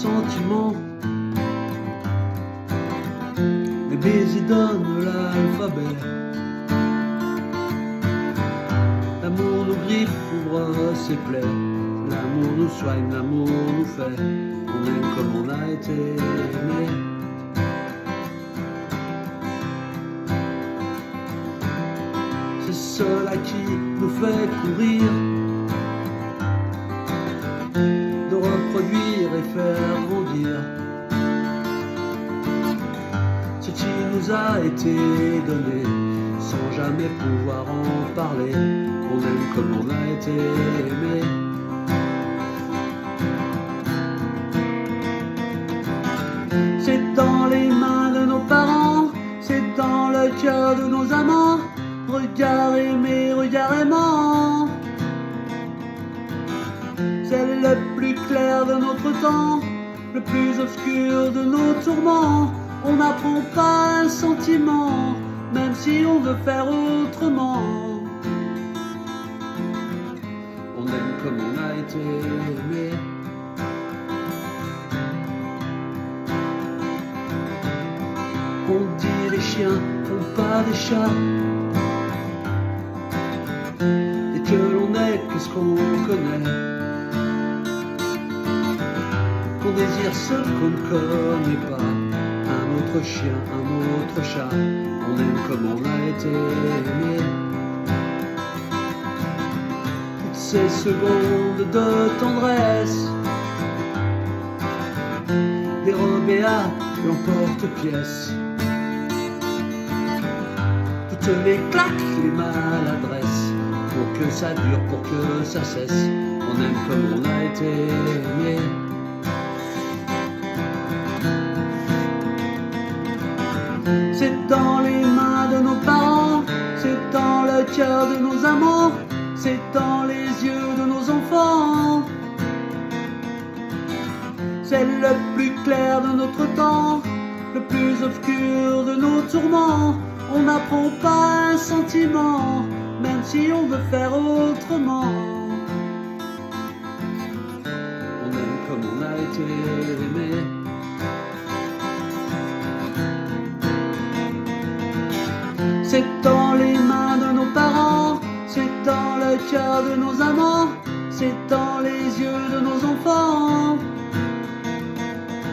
sentiments. Les baisers donnent l'alphabet. L'amour nous griffe, ouvre ses plaies. L'amour nous soigne, l'amour nous fait. On aime comme on a été aimé. C'est cela qui nous fait courir, de reproduire et faire grandir ce qui nous a été donné, sans jamais pouvoir en parler. On aime comme on a été aimé. C'est dans les mains de nos parents, c'est dans le cœur de nos amants. Regard aimé, regard aimant. C'est le plus clair de notre temps, le plus obscur de nos tourments. On n'apprend pas un sentiment, même si on veut faire autrement. On aime comme on a été aimé. On dit les chiens font pas des chats, et que l'on est que ce qu'on connaît, qu'on désire ce qu'on ne connaît pas. Un autre chien, un autre chat, on aime comme on a été aimé. Toutes ces secondes de tendresse, dérobées à l'emporte-pièce, toutes les claques, les maladresses, pour que ça dure, pour que ça cesse. On aime comme on a été aimé. C'est dans les mains de nos parents, c'est dans le cœur de nos amants, c'est dans les yeux de nos enfants. C'est le plus clair de notre temps, le plus obscur de nos tourments. On n'apprend pas un sentiment, même si on veut faire autrement. On aime comme on a été aimé. C'est dans les mains de nos parents, c'est dans le cœur de nos amants, c'est dans les yeux de nos enfants.